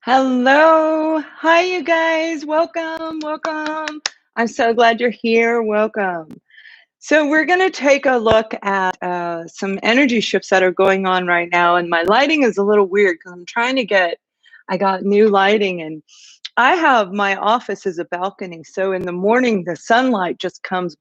Hello. Hi, you guys. Welcome. Welcome. I'm so glad you're here. Welcome. So, we're going to take a look at some energy shifts that are going on right now. And my lighting is a little weird because I got new lighting and I have my office as a balcony. So, in the morning, the sunlight just comes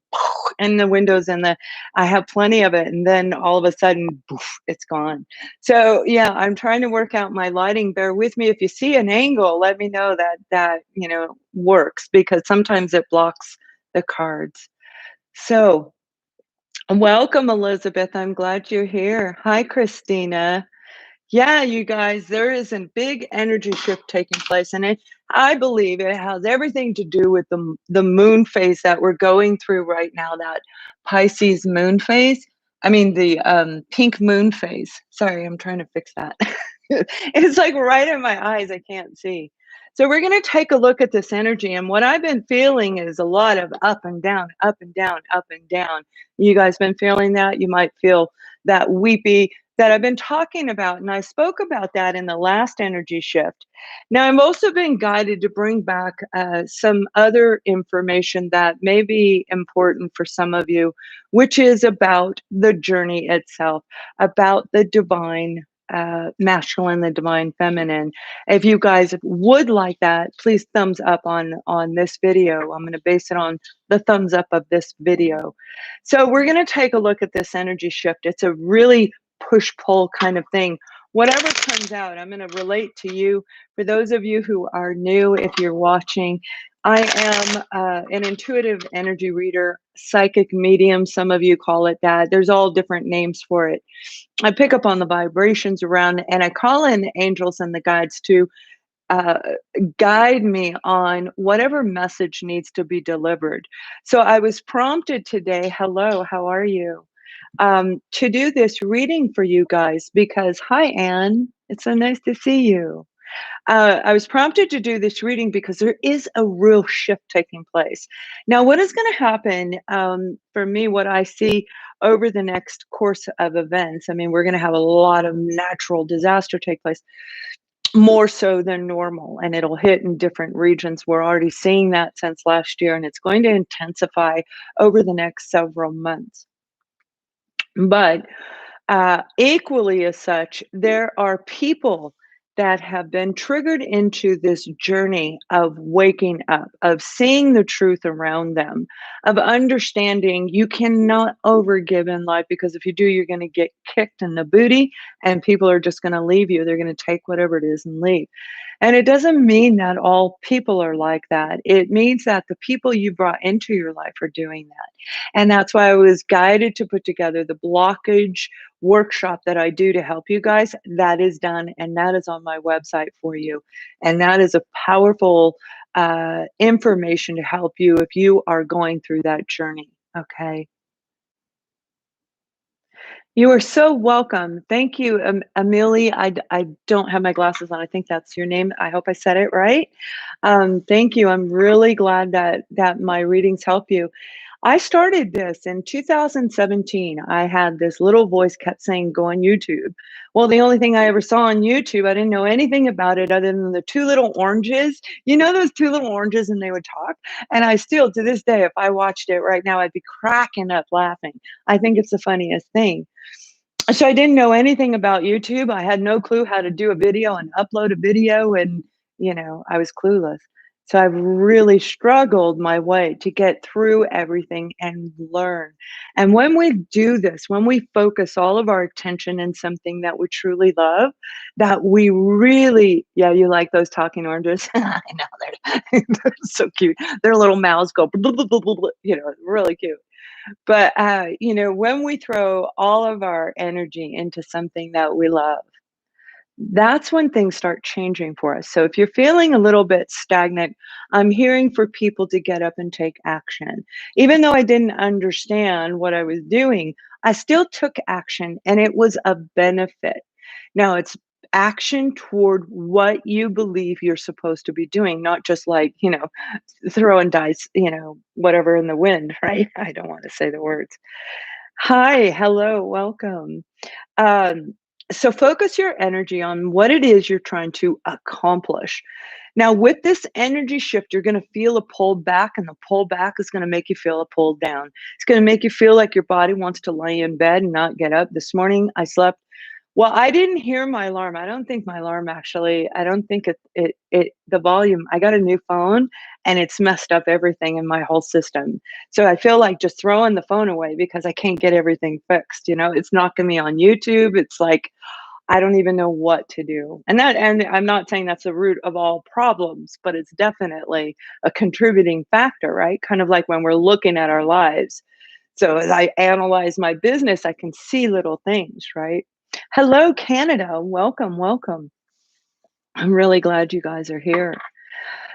in the windows I have plenty of it. And then all of a sudden, poof, it's gone. So, yeah, I'm trying to work out my lighting. Bear with me. If you see an angle, let me know that works because sometimes it blocks the cards. So, welcome, Elizabeth. I'm glad you're here. Hi, Christina. Yeah, you guys, there is a big energy shift taking place, and I believe it has everything to do with the moon phase that we're going through right now. That Pisces moon phase. I mean the pink moon phase. Sorry, I'm trying to fix that. It's like right in my eyes. I can't see. So we're going to take a look at this energy, and what I've been feeling is a lot of up and down, up and down, up and down. You guys been feeling that? You might feel that weepy that I've been talking about, and I spoke about that in the last energy shift. Now, I've also been guided to bring back some other information that may be important for some of you, which is about the journey itself, about the divine masculine, the divine feminine. If you guys would like that, please thumbs up on this video. I'm going to base it on the thumbs up of this video. So we're going to take a look at this energy shift. It's a really push-pull kind of thing. Whatever comes out, I'm going to relate to you. For those of you who are new, if you're watching, I am an intuitive energy reader, psychic medium. Some of you call it that. There's all different names for it. I pick up on the vibrations around, and I call in the angels and the guides to uh, guide me on whatever message needs to be delivered. So I was prompted today, hello, how are you? To do this reading for you guys because, hi, Anne, it's so nice to see you. I was prompted to do this reading because there is a real shift taking place. Now, what is going to happen for me, what I see over the next course of events, I mean, we're going to have a lot of natural disaster take place, more so than normal, and it'll hit in different regions. We're already seeing that since last year, and it's going to intensify over the next several months. But equally as such, there are people that have been triggered into this journey of waking up, of seeing the truth around them, of understanding you cannot overgive in life because if you do, you're going to get kicked in the booty and people are just going to leave you. They're going to take whatever it is and leave. And it doesn't mean that all people are like that. It means that the people you brought into your life are doing that. And that's why I was guided to put together the blockage workshop that I do to help you guys. That is done, and that is on my website for you. And that is a powerful information to help you if you are going through that journey. Okay. You are so welcome. Thank you, Amelie. I don't have my glasses on. I think that's your name. I hope I said it right. Thank you. I'm really glad that my readings help you. I started this in 2017. I had this little voice kept saying, go on YouTube. Well, the only thing I ever saw on YouTube, I didn't know anything about it other than the two little oranges. You know those two little oranges and they would talk? And I still, to this day, if I watched it right now, I'd be cracking up laughing. I think it's the funniest thing. So I didn't know anything about YouTube. I had no clue how to do a video and upload a video and, I was clueless. So I've really struggled my way to get through everything and learn. And when we do this, when we focus all of our attention in something that we truly love, that we really, yeah, you like those talking oranges? I know, they're so cute. Their little mouths go, really cute. But, when we throw all of our energy into something that we love, that's when things start changing for us. So if you're feeling a little bit stagnant, I'm hearing for people to get up and take action. Even though I didn't understand what I was doing, I still took action and it was a benefit. Now it's action toward what you believe you're supposed to be doing, not just like, throwing dice, whatever in the wind, right? I don't want to say the words. Hi, hello, welcome. Um, So focus your energy on what it is you're trying to accomplish. Now, with this energy shift, you're going to feel a pull back, and the pull back is going to make you feel a pull down. It's going to make you feel like your body wants to lay in bed and not get up. This morning, I slept. Well, I didn't hear my alarm. I don't think my alarm actually, I don't think the volume, I got a new phone and it's messed up everything in my whole system. So I feel like just throwing the phone away because I can't get everything fixed. It's knocking me on YouTube. It's like, I don't even know what to do. And I'm not saying that's the root of all problems, but it's definitely a contributing factor, right? Kind of like when we're looking at our lives. So as I analyze my business, I can see little things, right? Hello, Canada. Welcome, welcome. I'm really glad you guys are here.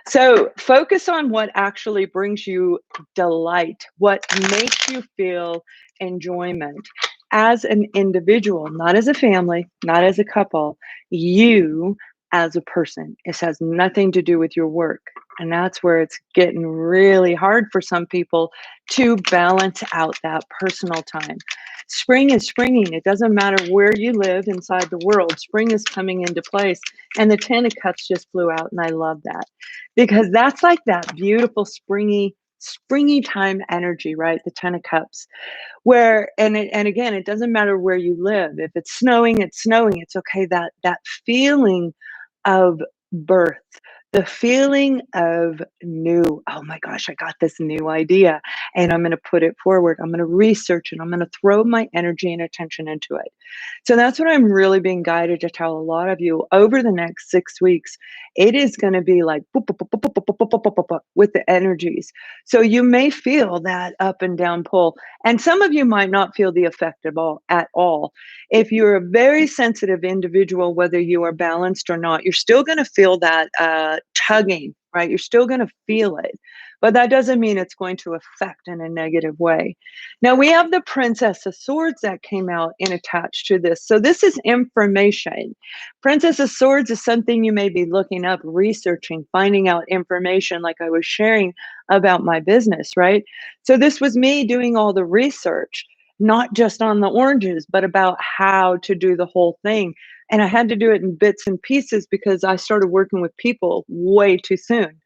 So focus on what actually brings you delight, what makes you feel enjoyment as an individual, not as a family, not as a couple, you as a person. It has nothing to do with your work. And that's where it's getting really hard for some people to balance out that personal time. Spring is springing. It doesn't matter where you live inside the world. Spring is coming into place. And the Ten of Cups just flew out, and I love that because that's like that beautiful springy time energy, right? The Ten of Cups, where and again, it doesn't matter where you live. If it's snowing, it's snowing. It's okay. That feeling of birth, the feeling of new. Oh my gosh, I got this new idea, and I'm going to put it forward. I'm going to research it. I'm going to throw my energy and attention into it. So that's what I'm really being guided to tell a lot of you over the next 6 weeks. It is going to be like boop, boop, boop, boop, boop, boop, boop, boop, boop, boop, with the energies. So you may feel that up and down pull, and some of you might not feel the effect at all. If you're a very sensitive individual, whether you are balanced or not, you're still going to feel that tugging, right? You're still going to feel it, but that doesn't mean it's going to affect in a negative way. Now we have the Princess of Swords that came out in attached to this. So this is information. Princess of Swords is something you may be looking up, researching, finding out information like I was sharing about my business, right? So this was me doing all the research, not just on the oranges, but about how to do the whole thing. And I had to do it in bits and pieces because I started working with people way too soon.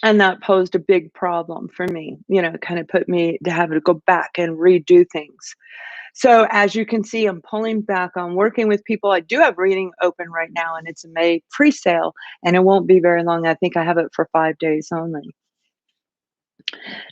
And that posed a big problem for me. It kind of put me to have to go back and redo things. So as you can see, I'm pulling back on working with people. I do have reading open right now, and it's a May pre-sale, and it won't be very long. I think I have it for 5 days only.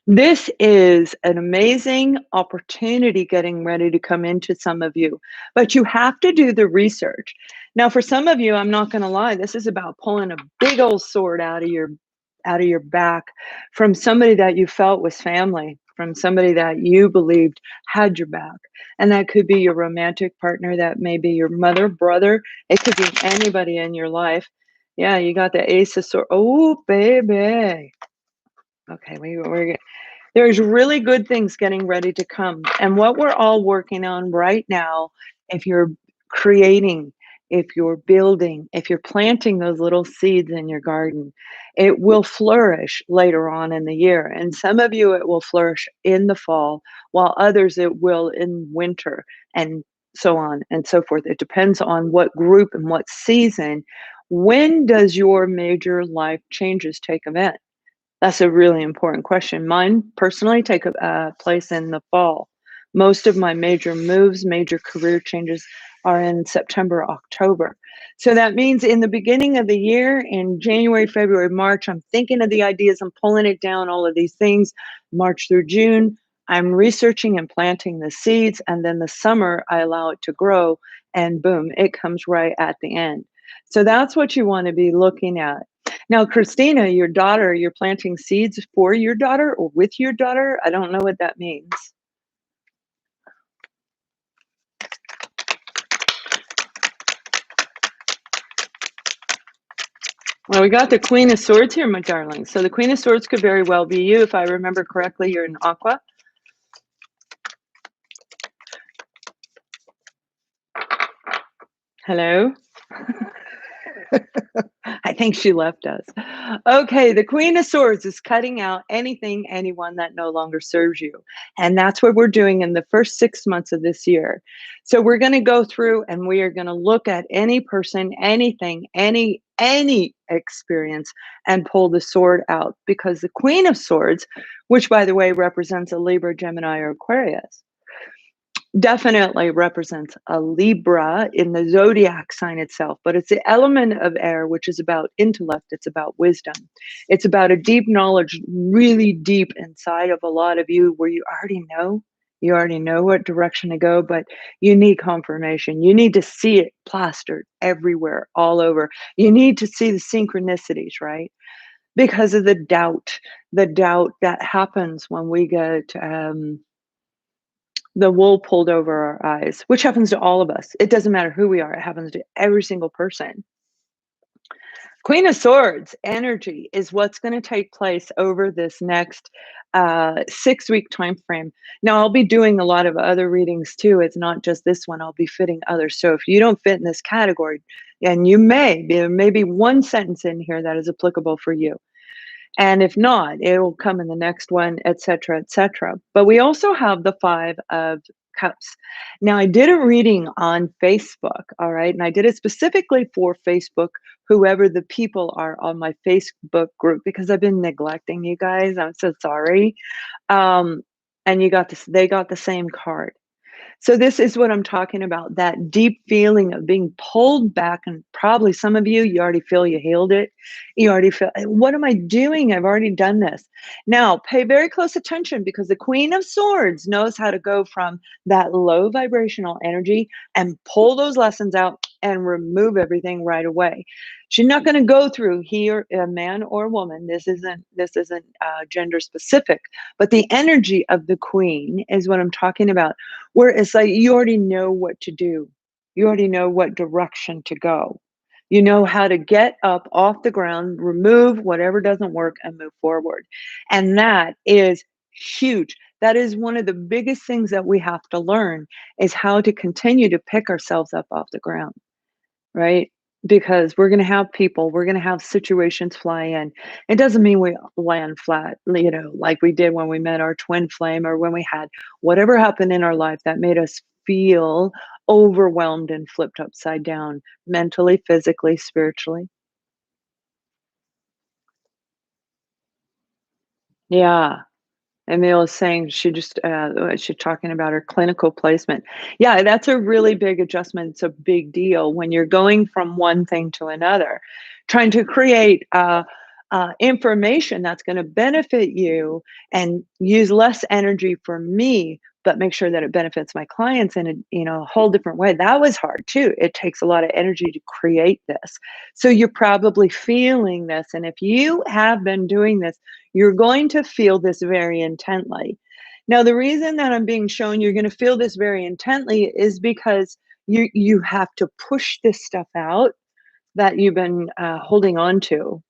This is an amazing opportunity getting ready to come into some of you, but you have to do the research. Now, for some of you, I'm not going to lie, this is about pulling a big old sword out of your back from somebody that you felt was family, from somebody that you believed had your back. And that could be your romantic partner, that may be your mother, brother, it could be anybody in your life. Yeah, you got the Ace of Swords. Oh, baby. Okay, there's really good things getting ready to come. And what we're all working on right now, if you're creating, if you're building, if you're planting those little seeds in your garden, it will flourish later on in the year. And some of you, it will flourish in the fall, while others, it will in winter, and so on and so forth. It depends on what group and what season. When does your major life changes take event? That's a really important question. Mine personally take place in the fall. Most of my major moves, major career changes are in September, October. So that means in the beginning of the year, in January, February, March, I'm thinking of the ideas, I'm pulling it down, all of these things. March through June, I'm researching and planting the seeds. And then the summer, I allow it to grow, and boom, it comes right at the end. So that's what you want to be looking at. Now, Christina, your daughter, you're planting seeds for your daughter or with your daughter? I don't know what that means. Well, we got the Queen of Swords here, my darling. So the Queen of Swords could very well be you. If I remember correctly, you're an Aqua. Hello? I think she left us. Okay, the Queen of Swords is cutting out anything, anyone that no longer serves you. And that's what we're doing in the first 6 months of this year. So we're going to go through and we are going to look at any person, anything, any experience and pull the sword out, because the Queen of Swords, which by the way represents a Libra, Gemini, or Aquarius, definitely represents a Libra in the zodiac sign itself, but it's the element of air, which is about intellect. It's about wisdom. It's about a deep knowledge, really deep inside of a lot of you, where you already know what direction to go, but you need confirmation. You need to see it plastered everywhere, all over. You need to see the synchronicities, right? Because of the doubt that happens when we get the wool pulled over our eyes, which happens to all of us. It doesn't matter who we are. It happens to every single person. Queen of Swords energy is what's going to take place over this next 6-week time frame. Now, I'll be doing a lot of other readings too. It's not just this one. I'll be fitting others. So if you don't fit in this category, and there may be one sentence in here that is applicable for you. And if not, it will come in the next one, etc., etc. But we also have the 5 of Cups. Now, I did a reading on Facebook, all right? And I did it specifically for Facebook, whoever the people are on my Facebook group, because I've been neglecting you guys. I'm so sorry. And they got the same card. So this is what I'm talking about, that deep feeling of being pulled back. And probably some of you already feel you healed it. You already feel, what am I doing? I've already done this. Now, pay very close attention, because the Queen of Swords knows how to go from that low vibrational energy and pull those lessons out and remove everything right away. She's not going to go through here, a man or woman. This isn't gender specific, but the energy of the Queen is what I'm talking about, where it's like you already know what to do. You already know what direction to go. You know how to get up off the ground, remove whatever doesn't work, and move forward. And that is huge. That is one of the biggest things that we have to learn, is how to continue to pick ourselves up off the ground, right? Because we're going to have people, we're going to have situations fly in. It doesn't mean we land flat, like we did when we met our twin flame, or when we had whatever happened in our life that made us feel overwhelmed and flipped upside down, mentally, physically, spiritually. Yeah. Emil is saying she's talking about her clinical placement. Yeah, that's a really big adjustment. It's a big deal when you're going from one thing to another, trying to create information that's going to benefit you and use less energy for me, but make sure that it benefits my clients in a whole different way. That was hard too. It takes a lot of energy to create this. So you're probably feeling this. And if you have been doing this, you're going to feel this very intently. Now, the reason that I'm being shown you're going to feel this very intently is because you have to push this stuff out that you've been holding on to.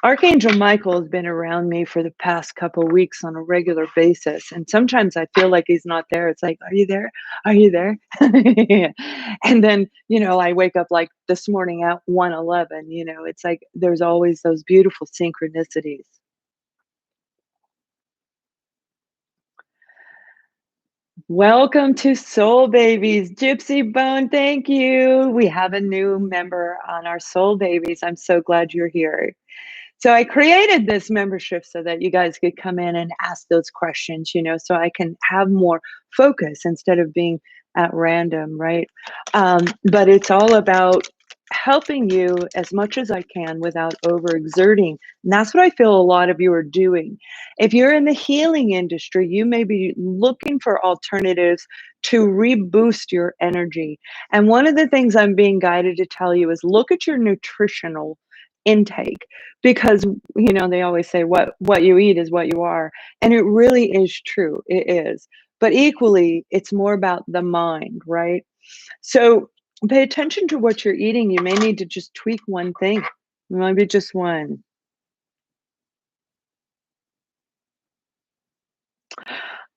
Archangel Michael has been around me for the past couple of weeks on a regular basis. And sometimes I feel like he's not there. It's like, are you there? Are you there? And then, I wake up like this morning at 1:11, it's like there's always those beautiful synchronicities. Welcome to Soul Babies, Gypsy Bone. Thank you. We have a new member on our Soul Babies. I'm so glad you're here. So I created this membership so that you guys could come in and ask those questions, so I can have more focus instead of being at random, right? But it's all about helping you as much as I can without overexerting. And that's what I feel a lot of you are doing. If you're in the healing industry, you may be looking for alternatives to reboost your energy. And one of the things I'm being guided to tell you is look at your nutritional intake, because they always say what you eat is what you are, and it really is true. It is, but equally it's more about the mind, right? So pay attention to what you're eating. You may need to just tweak one thing, maybe just one.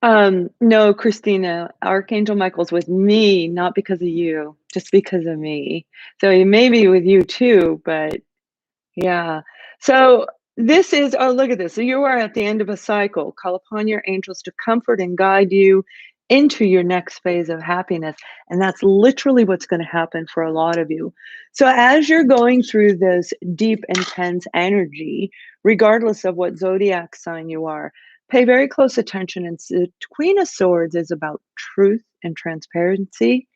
No, Christina, Archangel Michael's with me, not because of you, just because of me. So he may be with you too, but Yeah. So this is, oh, look at this. So you are at the end of a cycle. Call upon your angels to comfort and guide you into your next phase of happiness. And that's literally what's going to happen for a lot of you. So as you're going through this deep, intense energy, regardless of what zodiac sign you are, pay very close attention. And the Queen of Swords is about truth and transparency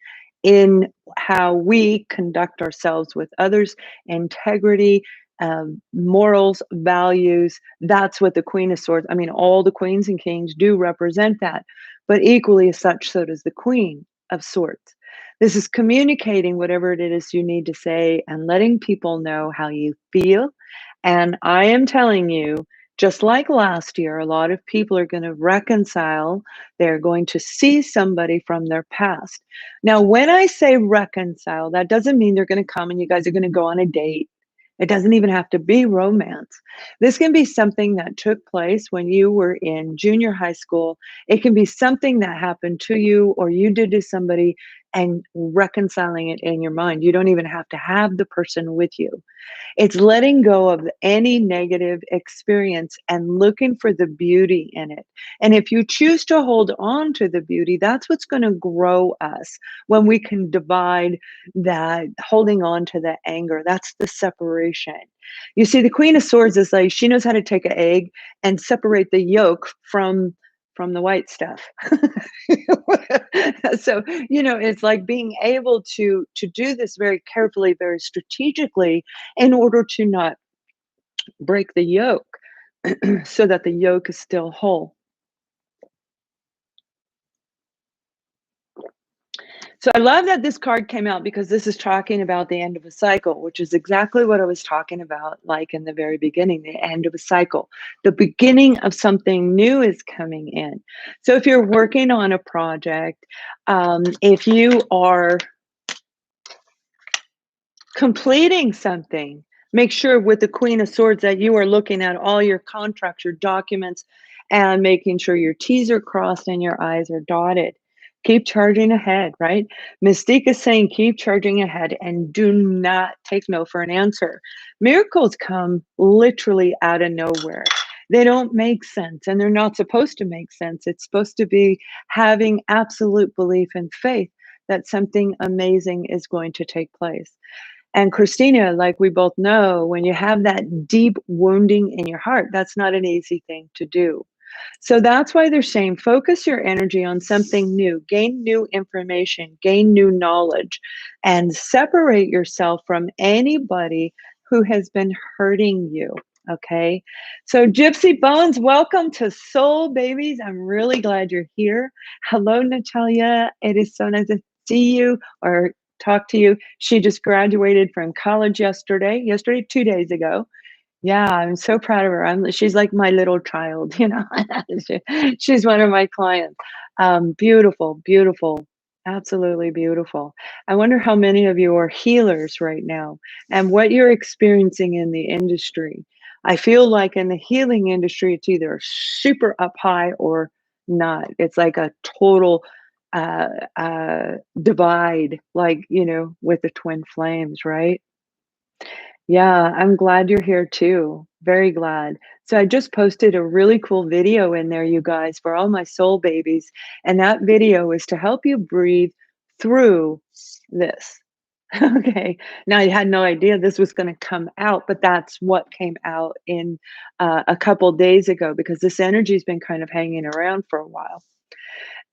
in how we conduct ourselves with others, integrity, morals, values. That's what the Queen of Swords, I mean, all the queens and kings do represent that, but equally as such, so does the Queen of Swords. This is communicating whatever it is you need to say and letting people know how you feel. And I am telling you, just like last year, a lot of people are going to reconcile. They're going to see somebody from their past. Now, when I say reconcile, that doesn't mean they're going to come and you guys are going to go on a date. It doesn't even have to be romance. This can be something that took place when you were in junior high school. It can be something that happened to you or you did to somebody and reconciling it in your mind. You don't even have to have the person with you. It's letting go of any negative experience and looking for the beauty in it. And if you choose to hold on to the beauty, that's what's going to grow us when we can divide that holding on to the anger. That's the separation. You see, the Queen of Swords is like she knows how to take an egg and separate the yolk from the white stuff. So, it's like being able to do this very carefully, very strategically in order to not break the yolk so that the yolk is still whole. So I love that this card came out because this is talking about the end of a cycle, which is exactly what I was talking about, like in the very beginning, the end of a cycle. The beginning of something new is coming in. So if you're working on a project, if you are completing something, make sure with the Queen of Swords that you are looking at all your contracts, your documents, and making sure your T's are crossed and your I's are dotted. Keep charging ahead, right? Mystique is saying keep charging ahead and do not take no for an answer. Miracles come literally out of nowhere. They don't make sense and they're not supposed to make sense. It's supposed to be having absolute belief and faith that something amazing is going to take place. And Christina, like we both know, when you have that deep wounding in your heart, that's not an easy thing to do. So that's why they're saying focus your energy on something new, gain new information, gain new knowledge, and separate yourself from anybody who has been hurting you. Okay. So, Gypsy Bones, welcome to Soul Babies. I'm really glad you're here. Hello, Natalia. It is so nice to see you or talk to you. She just graduated from college yesterday, 2 days ago. Yeah, I'm so proud of her. She's like my little child, she's one of my clients. Beautiful, beautiful, absolutely beautiful. I wonder how many of you are healers right now and what you're experiencing in the industry. I feel like in the healing industry, it's either super up high or not. It's like a total uh, divide, like, with the twin flames, right? Yeah, I'm glad you're here too. Very glad. So I just posted a really cool video in there, you guys, for all my soul babies. And that video is to help you breathe through this. Okay. Now I had no idea this was going to come out, but that's what came out in a couple days ago because this energy's been kind of hanging around for a while.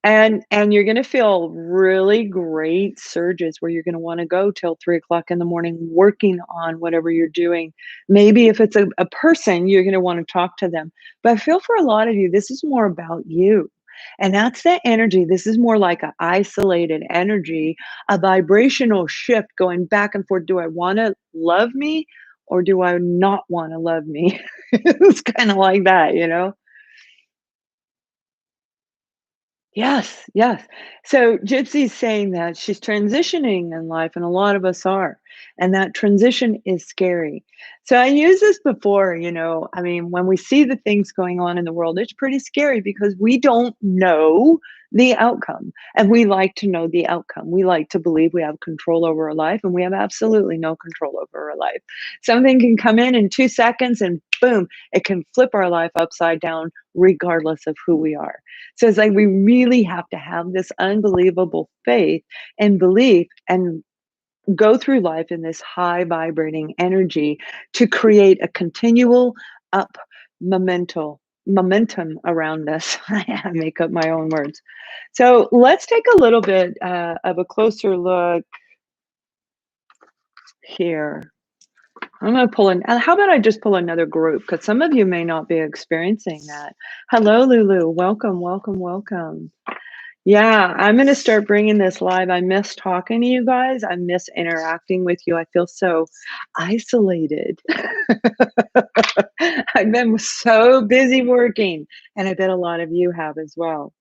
And you're gonna feel really great surges where you're gonna wanna go till 3 o'clock in the morning working on whatever you're doing. Maybe if it's a person, you're gonna wanna talk to them. But I feel for a lot of you, this is more about you. And that's the energy. This is more like an isolated energy, a vibrational shift going back and forth. Do I wanna love me or do I not wanna love me? It's kinda like that, you know? Yes, yes. So Gypsy's saying that she's transitioning in life, and a lot of us are. And that transition is scary. So I used this before, I mean, when we see the things going on in the world, it's pretty scary because we don't know the outcome. And we like to know the outcome. We like to believe we have control over our life, and we have absolutely no control over our life. Something can come in 2 seconds and boom, it can flip our life upside down regardless of who we are. So it's like we really have to have this unbelievable faith and belief and go through life in this high vibrating energy to create a continual up momentum around us. I make up my own words. So let's take a little bit of a closer look here. I'm going to pull in. How about I just pull another group? Because some of you may not be experiencing that. Hello, Lulu. Welcome, welcome, welcome. Yeah, I'm going to start bringing this live. I miss talking to you guys. I miss interacting with you. I feel so isolated. I've been so busy working, and I bet a lot of you have as well.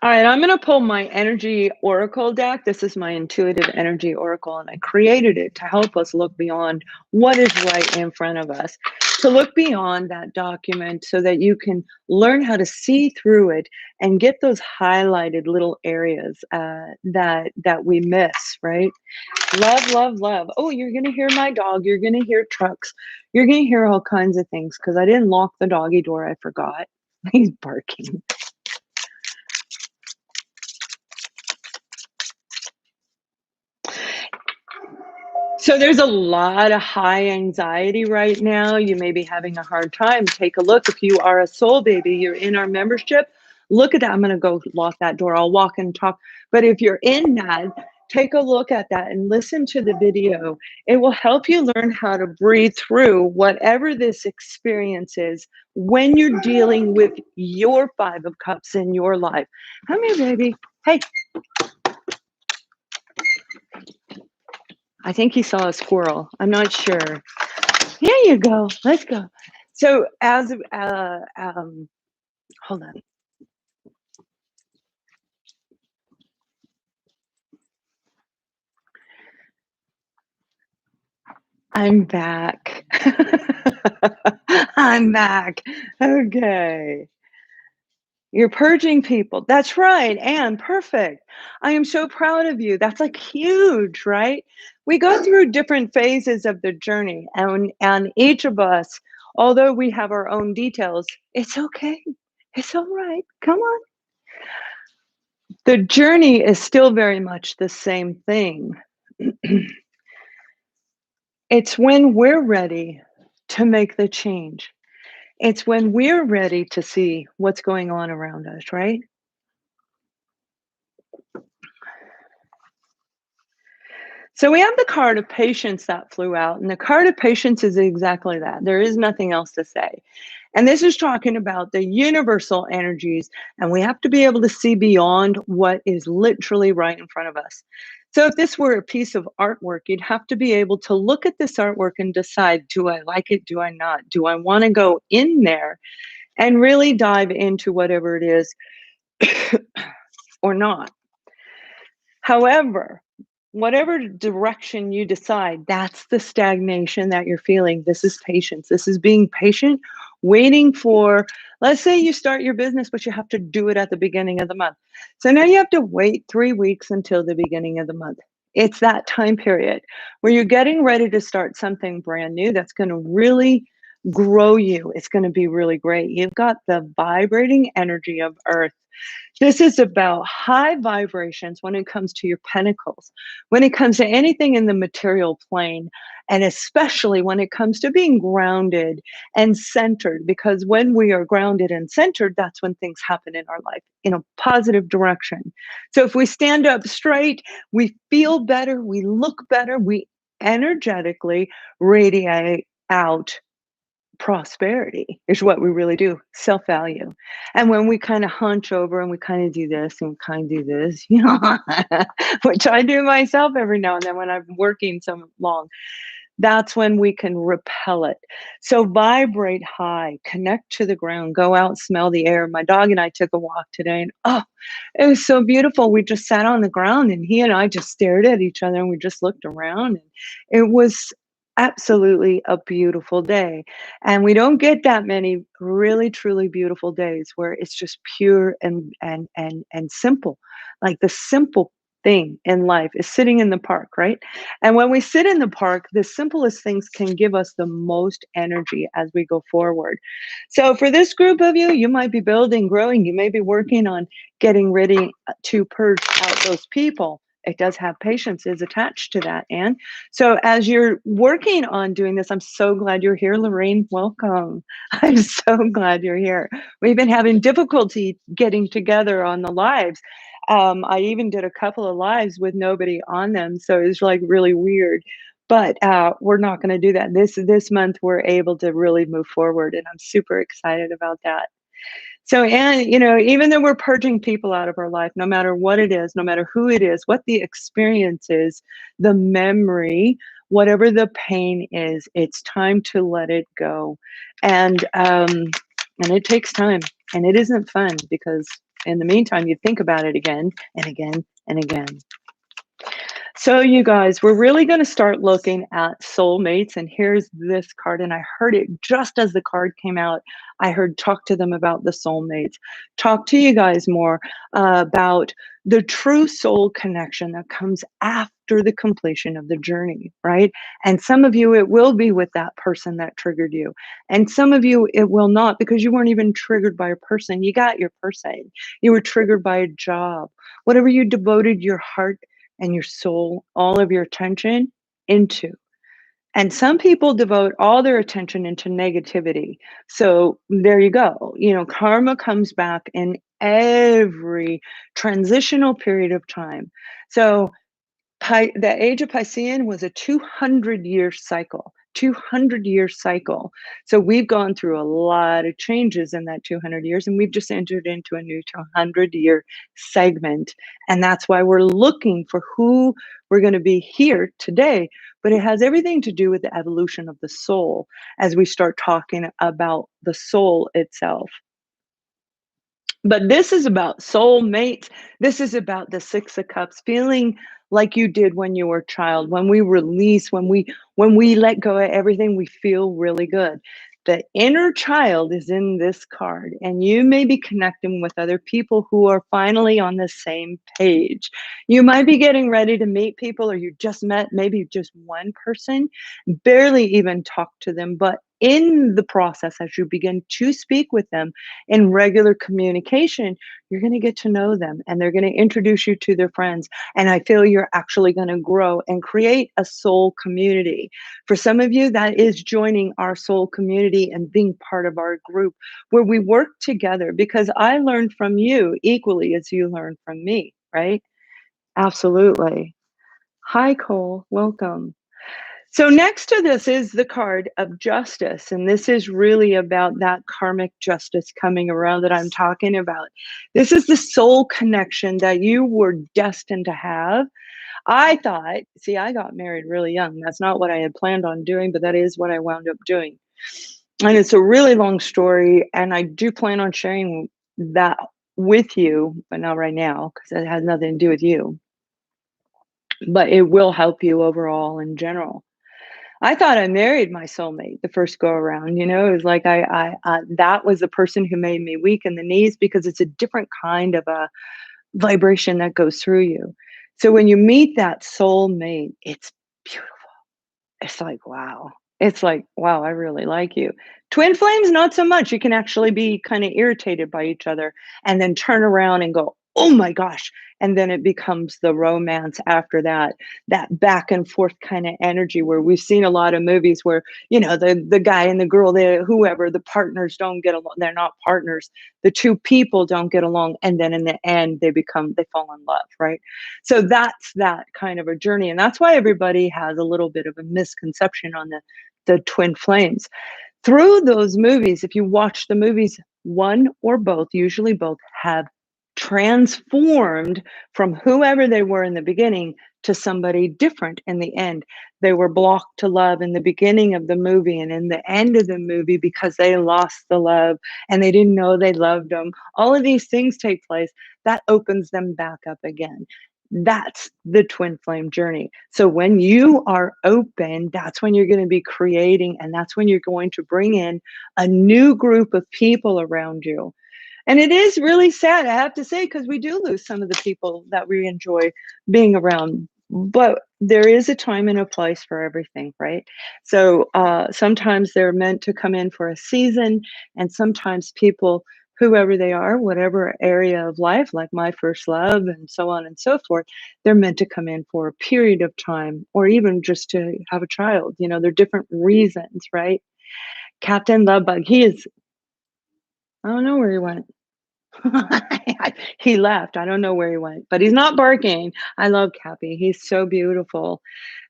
All right, I'm going to pull my energy oracle deck. This is my intuitive energy oracle, and I created it to help us look beyond what is right in front of us, to look beyond that document so that you can learn how to see through it and get those highlighted little areas that we miss, right? Love, love, love. Oh, you're going to hear my dog. You're going to hear trucks. You're going to hear all kinds of things because I didn't lock the doggy door. I forgot. He's barking. So there's a lot of high anxiety right now. You may be having a hard time. Take a look. If you are a soul baby, you're in our membership. Look at that. I'm going to go lock that door. I'll walk and talk. But if you're in that, take a look at that and listen to the video. It will help you learn how to breathe through whatever this experience is when you're dealing with your 5 of Cups in your life. Come here, baby. Hey. I think he saw a squirrel. I'm not sure. Here you go. Let's go. So as hold on. I'm back. I'm back. Okay. You're purging people. That's right. And perfect. I am so proud of you. That's like huge, right? We go through different phases of the journey, and each of us, although we have our own details, it's okay. It's all right. Come on. The journey is still very much the same thing. It's when we're ready to make the change. It's when we're ready to see what's going on around us, right? So we have the card of patience that flew out, and the card of patience is exactly that. There is nothing else to say. And this is talking about the universal energies, and we have to be able to see beyond what is literally right in front of us. So if this were a piece of artwork, you'd have to be able to look at this artwork and decide, do I like it? Do I not? Do I want to go in there and really dive into whatever it is or not? However, whatever direction you decide, that's the stagnation that you're feeling. This is patience. This is being patient, waiting for, let's say you start your business, but you have to do it at the beginning of the month. So now you have to wait 3 weeks until the beginning of the month. It's that time period where you're getting ready to start something brand new that's going to really grow you. It's going to be really great. You've got the vibrating energy of Earth. This is about high vibrations when it comes to your pentacles, when it comes to anything in the material plane, and especially when it comes to being grounded and centered, because when we are grounded and centered, that's when things happen in our life in a positive direction. So if we stand up straight, we feel better, we look better, we energetically radiate out prosperity is what we really do, self-value. And when we kind of hunch over and we kind of do this and kind of do this, you know, which I do myself every now and then when I'm working so long, that's when we can repel it. So vibrate high, connect to the ground, go out, smell the air. My dog and I took a walk today, and oh, it was so beautiful. We just sat on the ground and he and I just stared at each other and we just looked around, and it was absolutely a beautiful day. And we don't get that many really truly beautiful days where it's just pure and simple. Like the simple thing in life is sitting in the park, right? And when we sit in the park, the simplest things can give us the most energy as we go forward. So for this group of you, you might be building, growing, you may be working on getting ready to purge out those people. It does have patience is attached to that, and so as you're working on doing this, I'm so glad you're here, Lorraine. Welcome. I'm so glad you're here. We've been having difficulty getting together on the lives. I even did a couple of lives with nobody on them, so it's like really weird. But we're not going to do that. This month we're able to really move forward, and I'm super excited about that. So, and even though we're purging people out of our life, no matter what it is, no matter who it is, what the experience is, the memory, whatever the pain is, it's time to let it go. And it takes time, and it isn't fun because in the meantime, you think about it again and again and again. So, you guys, we're really going to start looking at soulmates. And here's this card. And I heard it just as the card came out. I heard talk to them about the soulmates. Talk to you guys more about the true soul connection that comes after the completion of the journey, right? And some of you, it will be with that person that triggered you. And some of you, it will not because you weren't even triggered by a person. You got your person. You were triggered by a job. Whatever you devoted your heart and your soul, all of your attention into. And some people devote all their attention into negativity. So there you go. Karma comes back in every transitional period of time. So the age of Piscean was a 200-year cycle. 200-year cycle. So we've gone through a lot of changes in that 200 years, and we've just entered into a new 200-year segment. And that's why we're looking for who we're going to be here today. But it has everything to do with the evolution of the soul as we start talking about the soul itself. But this is about soulmates. This is about the Six of Cups, feeling like you did when you were a child. When we release, when we let go of everything, we feel really good. The inner child is in this card, and you may be connecting with other people who are finally on the same page. You might be getting ready to meet people, or you just met maybe just one person, barely even talked to them, but in the process, as you begin to speak with them in regular communication, you're going to get to know them and they're going to introduce you to their friends. And I feel you're actually going to grow and create a soul community. For some of you, that is joining our soul community and being part of our group where we work together because I learned from you equally as you learned from me, right? Absolutely. Hi, Cole. Welcome. So next to this is the card of justice. And this is really about that karmic justice coming around that I'm talking about. This is the soul connection that you were destined to have. I thought, see, I got married really young. That's not what I had planned on doing, but that is what I wound up doing. And it's a really long story. And I do plan on sharing that with you, but not right now because it has nothing to do with you. But it will help you overall in general. I thought I married my soulmate the first go around. It was like that was the person who made me weak in the knees because it's a different kind of a vibration that goes through you. So when you meet that soulmate, it's beautiful. It's like, wow. It's like, wow, I really like you. Twin flames, not so much. You can actually be kind of irritated by each other and then turn around and go, oh my gosh. And then it becomes the romance after that, that back and forth kind of energy where we've seen a lot of movies where, the guy and the girl, whoever, the partners don't get along. They're not partners. The two people don't get along. And then in the end, they fall in love, right? So that's that kind of a journey. And that's why everybody has a little bit of a misconception on the twin flames. Through those movies, if you watch the movies, one or both, usually both, have transformed from whoever they were in the beginning to somebody different in the end. They were blocked to love in the beginning of the movie and in the end of the movie because they lost the love and they didn't know they loved them. All of these things take place. That opens them back up again. That's the twin flame journey. So when you are open, that's when you're going to be creating, and that's when you're going to bring in a new group of people around you. And it is really sad, I have to say, because we do lose some of the people that we enjoy being around. But there is a time and a place for everything, right? So sometimes they're meant to come in for a season, and sometimes people, whoever they are, whatever area of life, like my first love and so on and so forth, they're meant to come in for a period of time or even just to have a child. You know, they're different reasons, right? Captain Lovebug, he is, I don't know where he went. He left. I don't know where he went, but he's not barking. I love Cappy. He's so beautiful.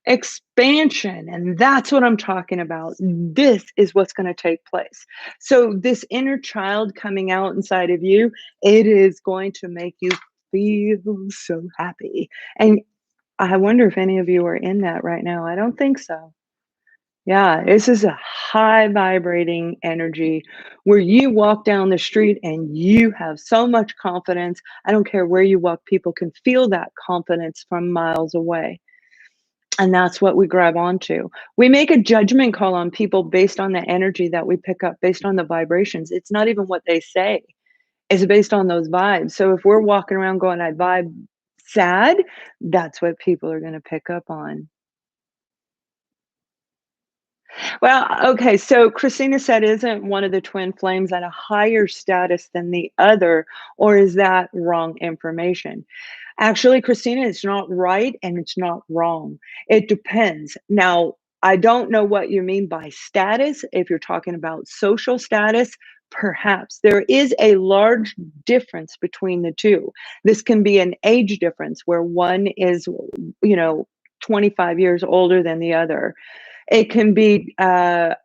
Expansion, and that's what I'm talking about. This is what's going to take place. So this inner child coming out inside of you, it is going to make you feel so happy. And I wonder if any of you are in that right now. I don't think so. Yeah, this is a high vibrating energy where you walk down the street and you have so much confidence. I don't care where you walk, people can feel that confidence from miles away. And that's what we grab onto. We make a judgment call on people based on the energy that we pick up, based on the vibrations. It's not even what they say, it's based on those vibes. So if we're walking around going, I vibe sad, that's what people are going to pick up on. Well, okay, so Christina said, isn't one of the twin flames at a higher status than the other, or is that wrong information? Actually, Christina, it's not right and it's not wrong. It depends. Now, I don't know what you mean by status. If you're talking about social status, perhaps there is a large difference between the two. This can be an age difference where one is, you know, 25 years older than the other. It can be a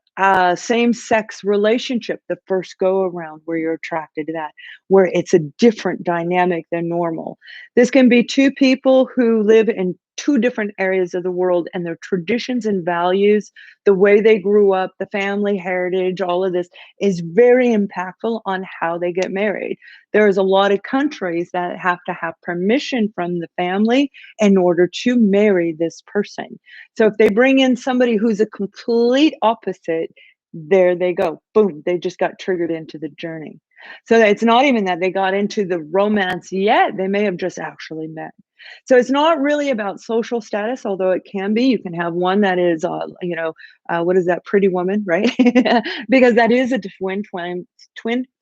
same-sex relationship the first go around where you're attracted to that, where it's a different dynamic than normal. This can be two people who live in two different areas of the world, and their traditions and values, the way they grew up, the family heritage, all of this is very impactful on how they get married. There's a lot of countries that have to have permission from the family in order to marry this person. So if they bring in somebody who's a complete opposite, there they go. Boom, they just got triggered into the journey. So it's not even that they got into the romance yet. They may have just actually met. So it's not really about social status, although it can be. You can have one that is, what is that, Pretty Woman, right? Because that is a twin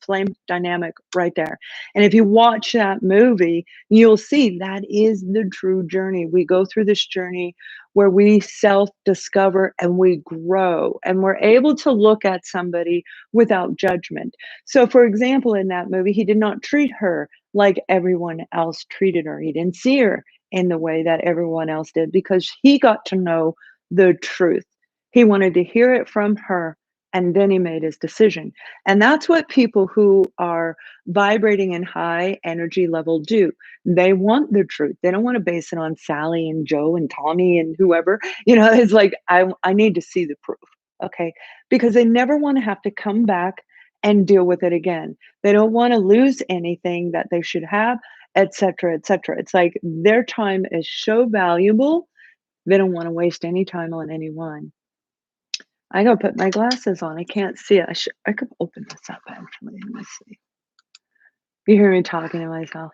flame dynamic right there. And if you watch that movie, you'll see that is the true journey. We go through this journey where we self discover and we grow, and we're able to look at somebody without judgment. So, for example, in that movie, he did not treat her like everyone else treated her. He didn't see her in the way that everyone else did because he got to know the truth. He wanted to hear it from her, and then he made his decision. And that's what people who are vibrating in high energy level do. They want the truth. They don't want to base it on Sally and Joe and Tommy and whoever. You know, it's like, I need to see the proof. Okay. Because they never want to have to come back and deal with it again. They don't want to lose anything that they should have, et cetera, et cetera. It's like their time is so valuable, they don't want to waste any time on anyone. I gotta put my glasses on. I can't see it. I could open this up actually. Let me see. You hear me talking to myself.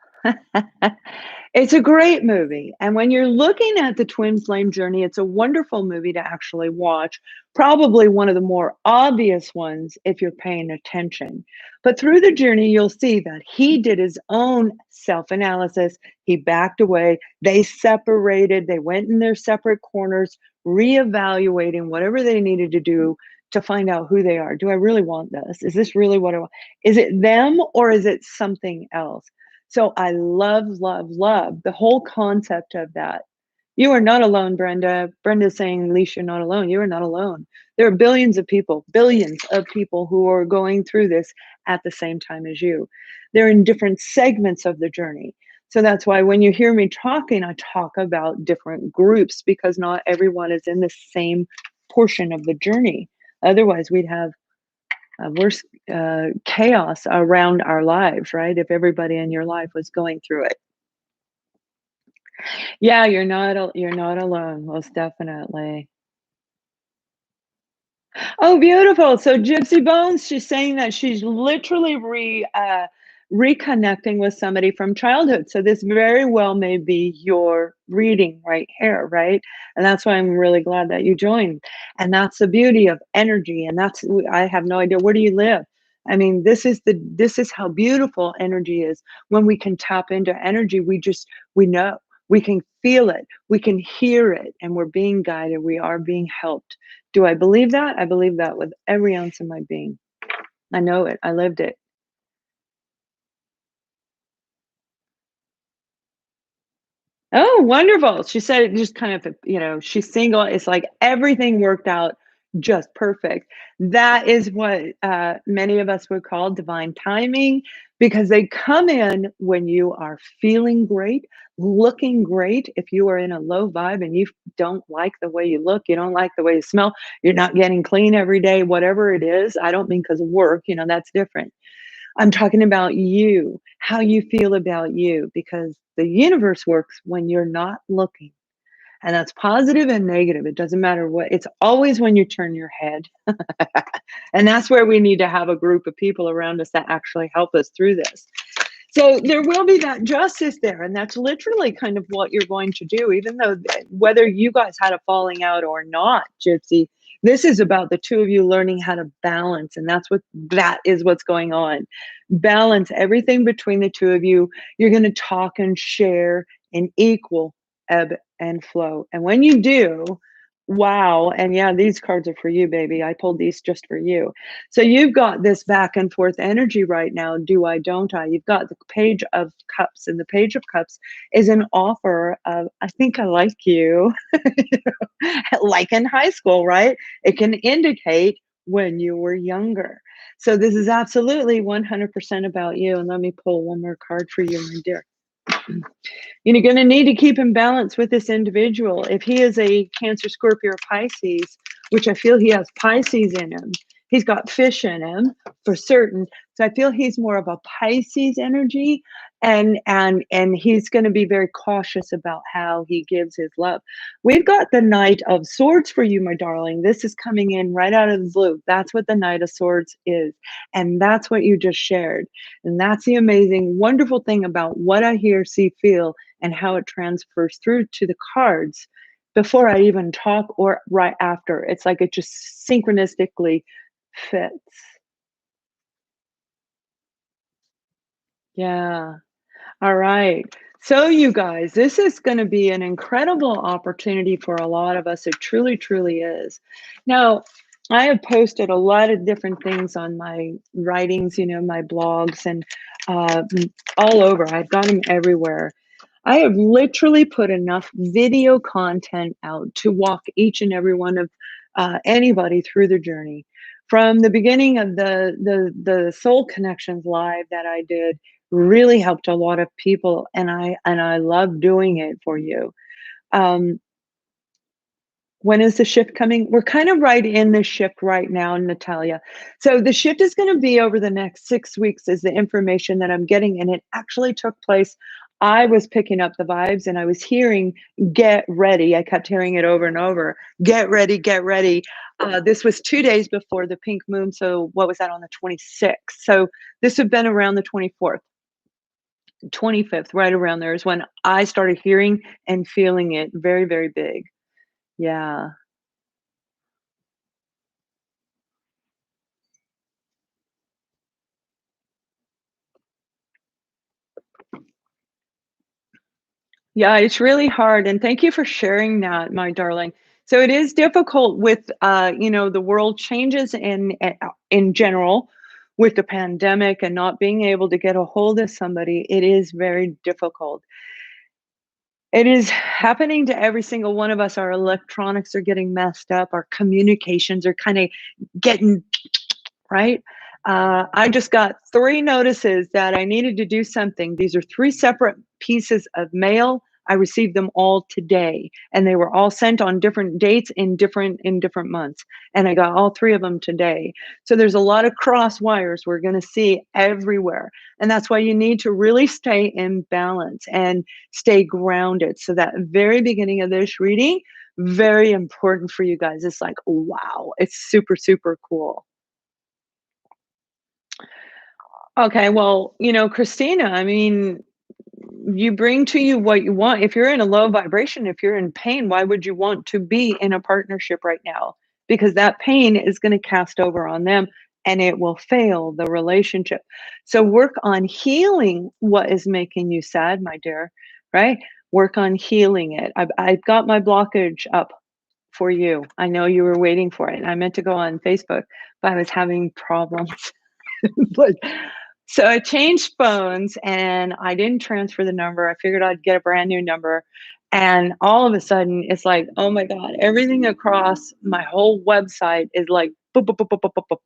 It's a great movie, and when you're looking at the twin flame journey, it's a wonderful movie to actually watch. Probably one of the more obvious ones if you're paying attention. But through the journey, you'll see that he did his own self-analysis. He backed away. They separated. They went in their separate corners, reevaluating whatever they needed to do to find out who they are. Do I really want this? Is this really what I want? Is it them or is it something else? So I love, love, love the whole concept of that. You are not alone, Brenda. Brenda's saying, Leash, you're not alone. You are not alone. There are billions of people who are going through this at the same time as you. They're in different segments of the journey. So that's why when you hear me talking, I talk about different groups because not everyone is in the same portion of the journey. Otherwise, we'd have worse chaos around our lives, right? If everybody in your life was going through it. Yeah, you're not alone, most definitely. Oh, beautiful. So Gypsy Bones, she's saying that she's literally reconnecting with somebody from childhood. So this very well may be your reading right here, right? And that's why I'm really glad that you joined. And that's the beauty of energy. And I have no idea, where do you live? I mean, this is how beautiful energy is. When we can tap into energy, we know, we can feel it, we can hear it, and we're being guided, we are being helped. Do I believe that? I believe that with every ounce of my being. I know it. I lived it. Oh, wonderful. She said it just kind of, she's single. It's like everything worked out just perfect. That is what many of us would call divine timing, because they come in when you are feeling great, looking great. If you are in a low vibe and you don't like the way you look, you don't like the way you smell, you're not getting clean every day, whatever it is. I don't mean because of work, that's different. I'm talking about you, how you feel about you, because the universe works when you're not looking. And that's positive and negative. It doesn't matter what, it's always when you turn your head. And that's where we need to have a group of people around us that actually help us through this. So there will be that justice there. And that's literally kind of what you're going to do, even though whether you guys had a falling out or not, Gypsy, this is about the two of you learning how to balance. And that is what's going on. Balance everything between the two of you. You're going to talk and share in equal ebb and flow. And when you do, wow. And yeah, these cards are for you, baby. I pulled these just for you. So you've got this back and forth energy right now. Do I, don't I? You've got the Page of Cups, and the Page of Cups is an offer of, I think I like you, like in high school, right? It can indicate when you were younger. So this is absolutely 100% about you. And let me pull one more card for you, my dear. You're going to need to keep in balance with this individual. If he is a Cancer, Scorpio, or Pisces, which I feel he has Pisces in him, he's got fish in him for certain. So I feel he's more of a Pisces energy, and he's going to be very cautious about how he gives his love. We've got the Knight of Swords for you, my darling. This is coming in right out of the blue. That's what the Knight of Swords is, and that's what you just shared. And that's the amazing, wonderful thing about what I hear, see, feel, and how it transfers through to the cards before I even talk or right after. It's like it just synchronistically fits. Yeah. All right. So, you guys, this is going to be an incredible opportunity for a lot of us. It truly, truly is. Now, I have posted a lot of different things on my writings, my blogs, and uh, all over. I've got them everywhere. I have literally put enough video content out to walk each and every one of anybody through the journey. From the beginning of the Soul Connections live that I did, really helped a lot of people, and I love doing it for you. Um, when is the shift coming? We're kind of right in the shift right now, Natalia. So the shift is going to be over the next 6 weeks, is the information that I'm getting. And it actually took place. I was picking up the vibes and I was hearing, get ready. I kept hearing it over and over. Get ready, get ready. This was 2 days before the pink moon. So what was that, on the 26th? So this had been around the 24th, 25th, right around there is when I started hearing and feeling it very, very big. Yeah. Yeah, it's really hard, and thank you for sharing that, my darling. So it is difficult with, the world changes in general, with the pandemic and not being able to get a hold of somebody. It is very difficult. It is happening to every single one of us. Our electronics are getting messed up. Our communications are kind of getting right. I just got 3 notices that I needed to do something. These are 3 separate pieces of mail I received them all today, and they were all sent on different dates in different months, and I got all 3 of them today. So there's a lot of cross wires we're gonna see everywhere, and that's why you need to really stay in balance and stay grounded. So that very beginning of this reading, very important for you guys. It's like, wow, it's super, super cool. Okay, well, Christina, I mean, you bring to you what you want. If you're in a low vibration, if you're in pain, why would you want to be in a partnership right now? Because that pain is going to cast over on them and it will fail the relationship. So work on healing what is making you sad, my dear, right? Work on healing it. I've got my blockage up for you. I know you were waiting for it. I meant to go on Facebook, but I was having problems. But so I changed phones and I didn't transfer the number. I figured I'd get a brand new number. And all of a sudden, it's like, oh my God, everything across my whole website is like, boop, boop, boop, boop, boop, boop, boop.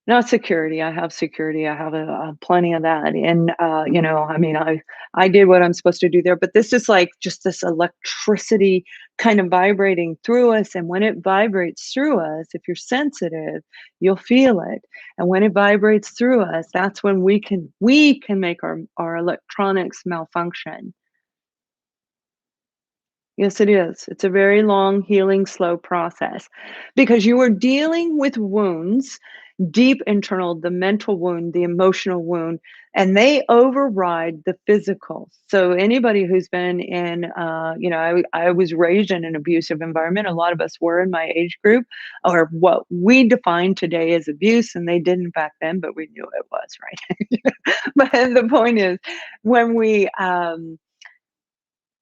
Not security. I have security. I have plenty of that. And, I mean, I did what I'm supposed to do there, but this is like just this electricity kind of vibrating through us. And when it vibrates through us, if you're sensitive, you'll feel it. And when it vibrates through us, that's when we can make our electronics malfunction. Yes, it is. It's a very long, healing, slow process because you are dealing with wounds, deep internal, the mental wound, the emotional wound, and they override the physical. So anybody who's been in, I was raised in an abusive environment. A lot of us were in my age group, or what we define today as abuse, and they didn't back then, but we knew it was, right? But the point is, when we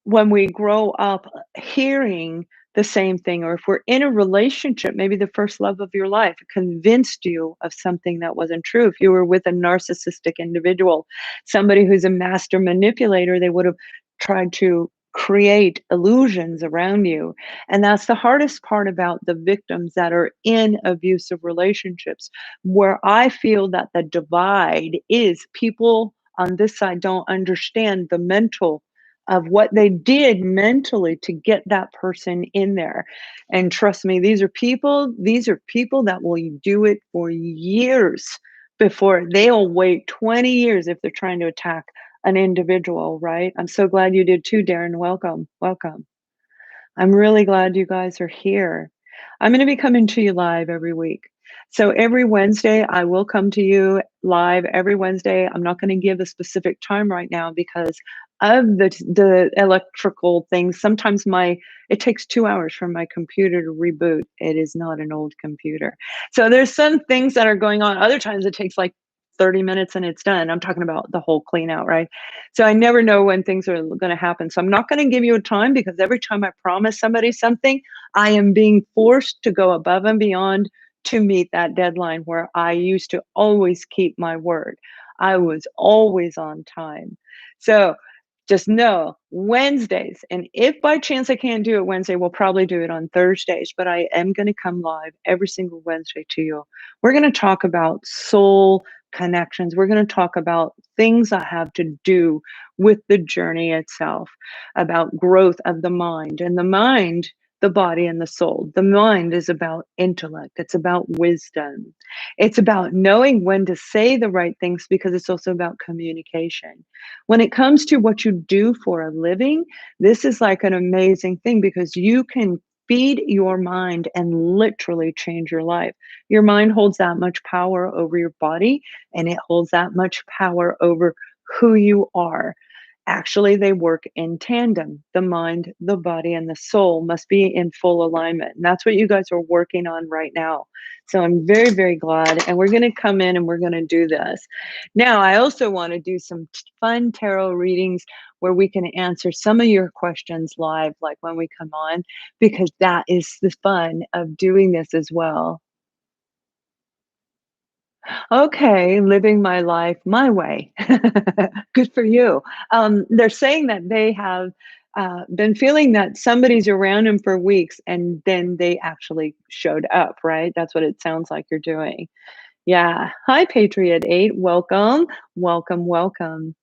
when we grow up hearing the same thing, or if we're in a relationship, maybe the first love of your life convinced you of something that wasn't true. If you were with a narcissistic individual, somebody who's a master manipulator, they would have tried to create illusions around you. And that's the hardest part about the victims that are in abusive relationships, where I feel that the divide is people on this side don't understand the mental of what they did mentally to get that person in there. And trust me, these are people that will do it for years before they'll wait 20 years if they're trying to attack an individual, right? I'm so glad you did too, Darren. Welcome. Welcome. I'm really glad you guys are here. I'm going to be coming to you live every week. So every Wednesday, I will come to you live every Wednesday. I'm not going to give a specific time right now because of the electrical things. Sometimes it takes 2 hours for my computer to reboot. It is not an old computer. So there's some things that are going on. Other times it takes like 30 minutes and it's done. I'm talking about the whole clean out, right? So I never know when things are going to happen. So I'm not going to give you a time because every time I promise somebody something, I am being forced to go above and beyond to meet that deadline where I used to always keep my word. I was always on time. So just know Wednesdays, and if by chance I can't do it Wednesday, we'll probably do it on Thursdays, but I am going to come live every single Wednesday to you. We're going to talk about soul connections. We're going to talk about things that have to do with the journey itself, about growth of the mind. And the mind, the body, and the soul. The mind is about intellect, it's about wisdom, it's about knowing when to say the right things because it's also about communication. When it comes to what you do for a living, this is like an amazing thing because you can feed your mind and literally change your life. Your mind holds that much power over your body, and it holds that much power over who you are. Actually, they work in tandem. The mind, the body, and the soul must be in full alignment. And that's what you guys are working on right now. So I'm very, very glad. And we're going to come in and we're going to do this. Now, I also want to do some fun tarot readings where we can answer some of your questions live, like when we come on, because that is the fun of doing this as well. Okay, living my life my way. Good for you. They're saying that they have been feeling that somebody's around them for weeks and then they actually showed up, right? That's what it sounds like you're doing. Yeah. Hi, Patriot 8. Welcome, welcome, welcome.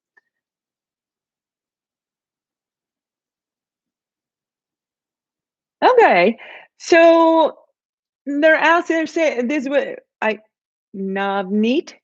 Okay. So they're asking, they're saying this what I Navneet,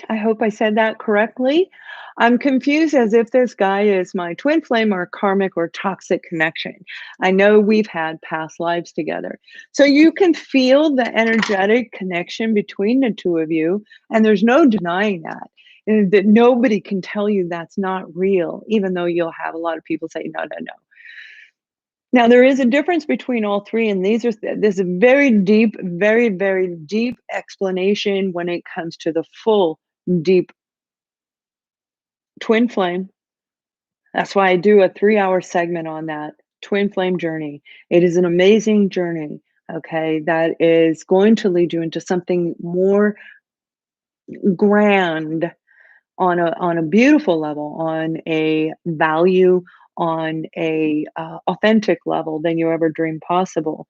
I hope I said that correctly. I'm confused as if this guy is my twin flame or karmic or toxic connection. I know we've had past lives together. So you can feel the energetic connection between the two of you, and there's no denying that. And that nobody can tell you that's not real, even though you'll have a lot of people say, no, no, no. Now, there is a difference between all three, and these are there's a very deep, very, very deep explanation when it comes to the full, deep twin flame. That's why I do a 3-hour segment on that twin flame journey. It is an amazing journey, okay, that is going to lead you into something more grand on a beautiful level, on a value, on a authentic level than you ever dreamed possible.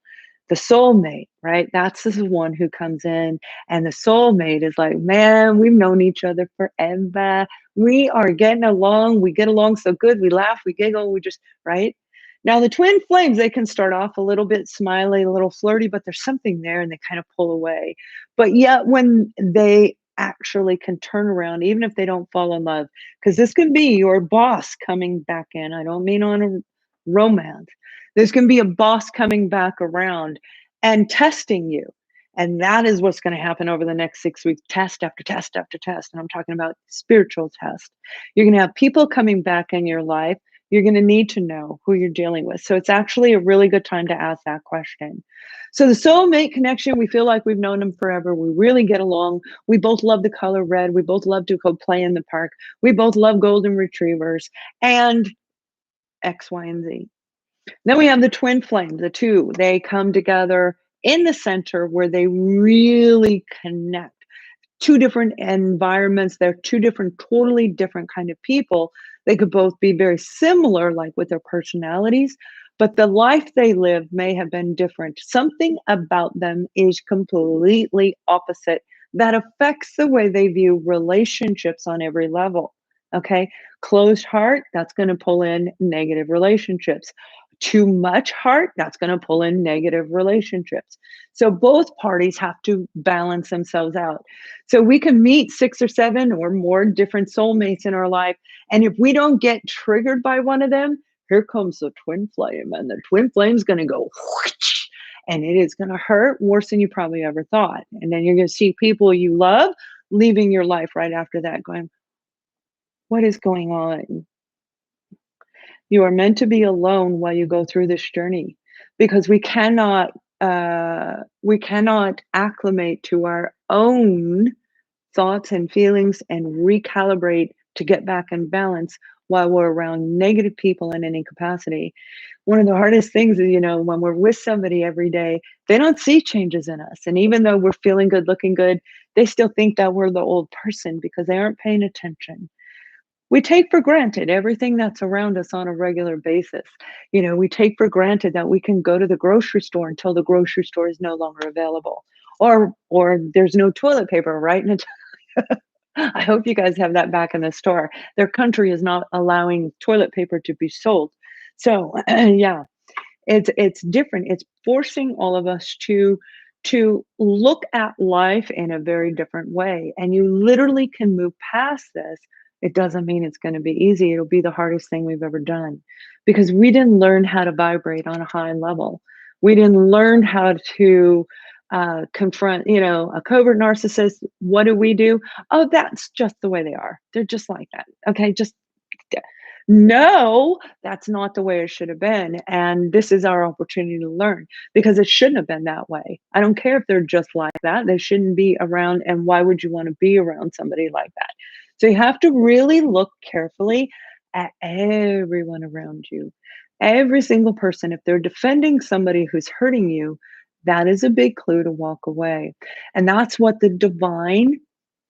The soulmate, right? That's the one who comes in, and the soulmate is like, man, we've known each other forever. We are getting along. We get along so good. We laugh, we giggle, we just, right? Now, the twin flames, they can start off a little bit smiley, a little flirty, but there's something there and they kind of pull away. But yet, when they actually can turn around, even if they don't fall in love, because this can be your boss coming back in. I don't mean on a romance. There's going to be a boss coming back around and testing you. And that is what's going to happen over the next 6 weeks, test after test after test. And I'm talking about spiritual test. You're going to have people coming back in your life. You're going to need to know who you're dealing with. So it's actually a really good time to ask that question. So the soulmate connection, we feel like we've known them forever. We really get along. We both love the color red. We both love to go play in the park. We both love golden retrievers and X, Y, and Z. Then we have the twin flame, the two. They come together in the center where they really connect. Two different environments. They're two different, totally different kind of people. They could both be very similar, like with their personalities, but the life they live may have been different. Something about them is completely opposite that affects the way they view relationships on every level. Okay. Closed heart, that's going to pull in negative relationships. Too much heart, that's going to pull in negative relationships. So both parties have to balance themselves out. So we can meet 6 or 7 or more different soulmates in our life. And if we don't get triggered by one of them, here comes the twin flame. And the twin flame's going to go, whoosh, and it is going to hurt worse than you probably ever thought. And then you're going to see people you love leaving your life right after that, going, what is going on? You are meant to be alone while you go through this journey, because we cannot acclimate to our own thoughts and feelings and recalibrate to get back in balance while we're around negative people in any capacity. One of the hardest things is, when we're with somebody every day, they don't see changes in us. And even though we're feeling good, looking good, they still think that we're the old person because they aren't paying attention. We take for granted everything that's around us on a regular basis. We take for granted that we can go to the grocery store until the grocery store is no longer available, or there's no toilet paper, right? And I hope you guys have that back in the store. Their country is not allowing toilet paper to be sold. So yeah, it's different. It's forcing all of us to look at life in a very different way. And you literally can move past this. It doesn't mean it's going to be easy. It'll be the hardest thing we've ever done because we didn't learn how to vibrate on a high level. We didn't learn how to confront, a covert narcissist. What do? Oh, that's just the way they are. They're just like that. Okay, just no, that's not the way it should have been. And this is our opportunity to learn because it shouldn't have been that way. I don't care if they're just like that. They shouldn't be around. And why would you want to be around somebody like that? So you have to really look carefully at everyone around you, every single person. If they're defending somebody who's hurting you, that is a big clue to walk away. And that's what the divine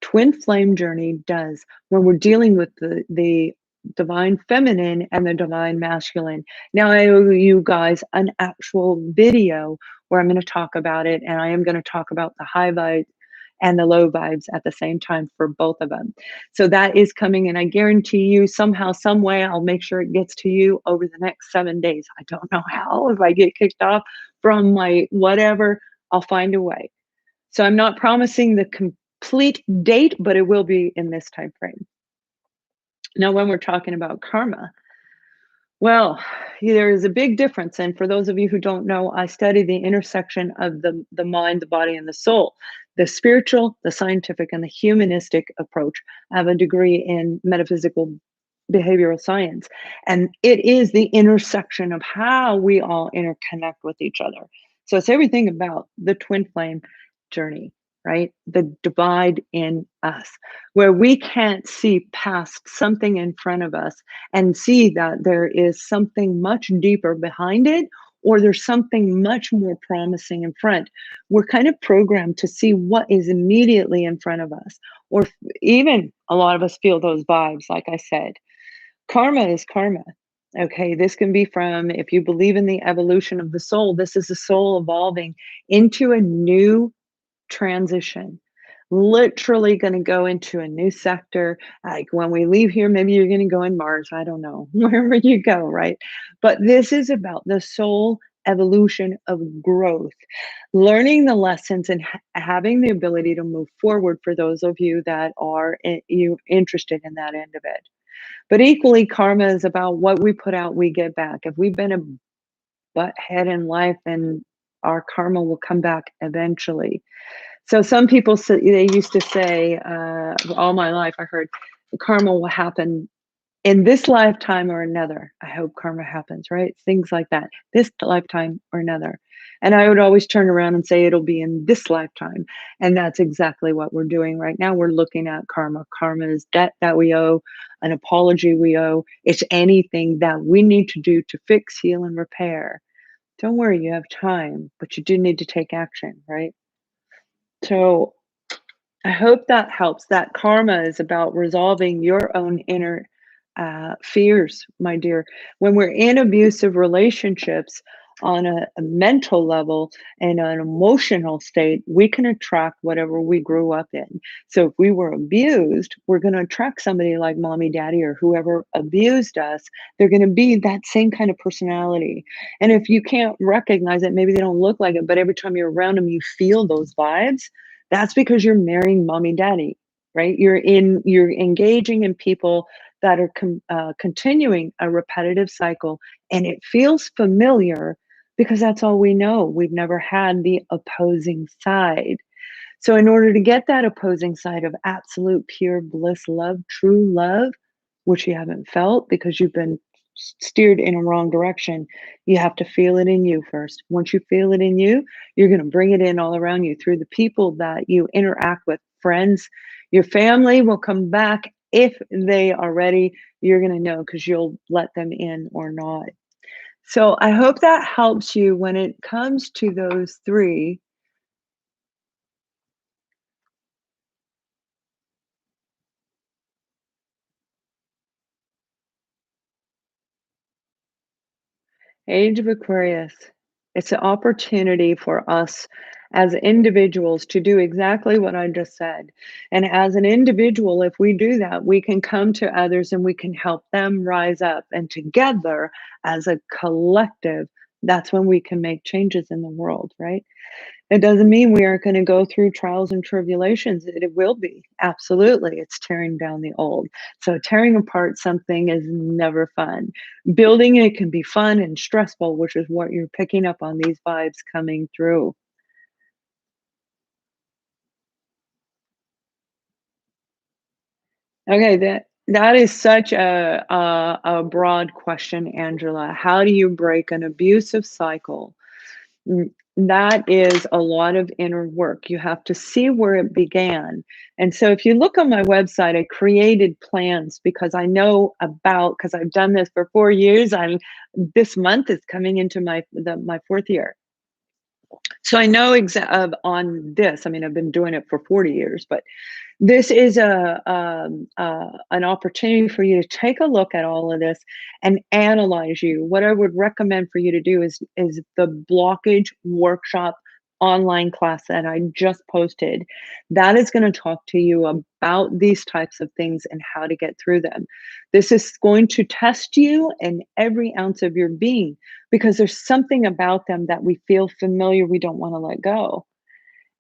twin flame journey does when we're dealing with the divine feminine and the divine masculine. Now I owe you guys an actual video where I'm going to talk about it, and I am going to talk about the high vibe and the low vibes at the same time for both of them. So that is coming, and I guarantee you somehow, some way, I'll make sure it gets to you over the next 7 days. I don't know how. If I get kicked off from my whatever, I'll find a way. So I'm not promising the complete date, but it will be in this time frame. Now, when we're talking about karma, well, there is a big difference. And for those of you who don't know, I study the intersection of the mind, the body, and the soul, the spiritual, the scientific, and the humanistic approach. I have a degree in metaphysical behavioral science, and it is the intersection of how we all interconnect with each other. So it's everything about the twin flame journey, right? The divide in us, where we can't see past something in front of us and see that there is something much deeper behind it, or there's something much more promising in front. We're kind of programmed to see what is immediately in front of us, or even a lot of us feel those vibes, like I said. Karma is karma. Okay, this can be from, if you believe in the evolution of the soul, this is the soul evolving into a new transition. Literally going to go into a new sector. Like when we leave here, maybe you're going to go in Mars. I don't know, wherever you go, right? But this is about the soul evolution of growth, learning the lessons and having the ability to move forward for those of you that are you interested in that end of it. But equally, karma is about what we put out, we get back. If we've been a butthead in life, then our karma will come back eventually. So some people say, they used to say, all my life I heard, karma will happen in this lifetime or another. I hope karma happens, right? Things like that. This lifetime or another. And I would always turn around and say it'll be in this lifetime. And that's exactly what we're doing right now. We're looking at karma. Karma is debt that we owe, an apology we owe. It's anything that we need to do to fix, heal, and repair. Don't worry, you have time, but you do need to take action, right? So I hope that helps. That karma is about resolving your own inner fears, my dear. When we're in abusive relationships on a mental level and an emotional state, we can attract whatever we grew up in. So if we were abused, we're going to attract somebody like mommy, daddy, or whoever abused us. They're going to be that same kind of personality. And if you can't recognize it, maybe they don't look like it, but every time you're around them, you feel those vibes. That's because you're marrying mommy, daddy, right? You're engaging in people that are continuing a repetitive cycle, and it feels familiar because that's all we know. We've never had the opposing side. So in order to get that opposing side of absolute pure bliss, love, true love, which you haven't felt because you've been steered in a wrong direction, you have to feel it in you first. Once you feel it in you, you're going to bring it in all around you through the people that you interact with. Friends, your family will come back if they are ready. You're going to know because you'll let them in or not. So I hope that helps you when it comes to those three. Age of Aquarius. It's an opportunity for us as individuals to do exactly what I just said. And as an individual, if we do that, we can come to others and we can help them rise up. And together, as a collective, that's when we can make changes in the world, right? It doesn't mean we aren't going to go through trials and tribulations. It will be. Absolutely. It's tearing down the old. So tearing apart something is never fun. Building it can be fun and stressful, which is what you're picking up on these vibes coming through. Okay, that is such a broad question, Angela. How do you break an abusive cycle? Mm, That is a lot of inner work. You have to see where it began. And so if you look on my website, I created plans because I know about, because I've done this for 4 years. This month is coming into my fourth year. So I know on this. I mean, I've been doing it for 40 years, but this is an opportunity for you to take a look at all of this and analyze you. What I would recommend for you to do is the blockage workshop online class that I just posted. That is going to talk to you about these types of things and how to get through them. This is going to test you and every ounce of your being because there's something about them that we feel familiar, we don't want to let go.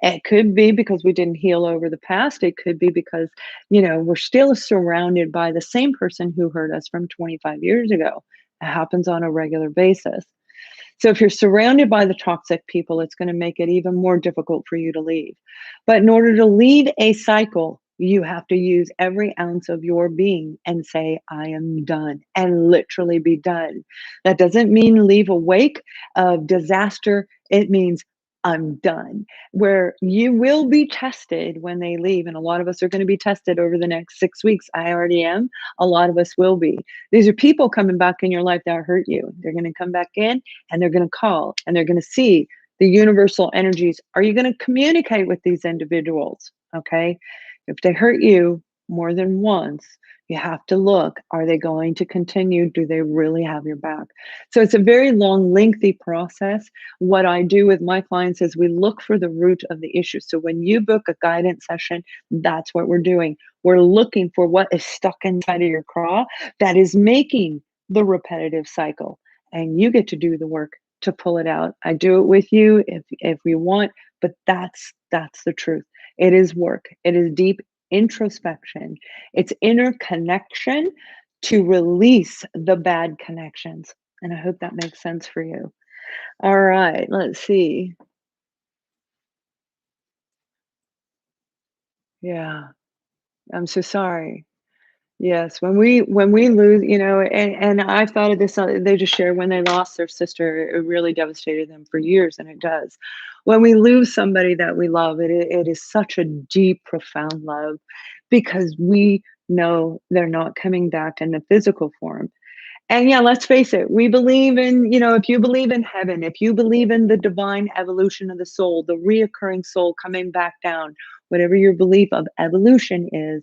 It could be because we didn't heal over the past. It could be because, we're still surrounded by the same person who hurt us from 25 years ago. It happens on a regular basis. So if you're surrounded by the toxic people, it's going to make it even more difficult for you to leave. But in order to leave a cycle, you have to use every ounce of your being and say, I am done, and literally be done. That doesn't mean leave a wake of disaster. It means I'm done. Where you will be tested when they leave. And a lot of us are going to be tested over the next 6 weeks. I already am. A lot of us will be. These are people coming back in your life that hurt you. They're going to come back in and they're going to call and they're going to see the universal energies. Are you going to communicate with these individuals? Okay. If they hurt you more than once, you have to look, are they going to continue? Do they really have your back? So it's a very long, lengthy process. What I do with my clients is we look for the root of the issue. So when you book a guidance session, that's what we're doing. We're looking for what is stuck inside of your craw that is making the repetitive cycle. And you get to do the work to pull it out. I do it with you if we want, but that's the truth. It is work. It is deep introspection. It's inner connection to release the bad connections. And I hope that makes sense for you. All right, let's see. Yeah, I'm so sorry. Yes, when we lose, and I've thought of this. They just shared when they lost their sister, it really devastated them for years, and it does. When we lose somebody that we love, it is such a deep, profound love, because we know they're not coming back in the physical form. And yeah, let's face it, we believe in, if you believe in heaven, if you believe in the divine evolution of the soul, the reoccurring soul coming back down, whatever your belief of evolution is,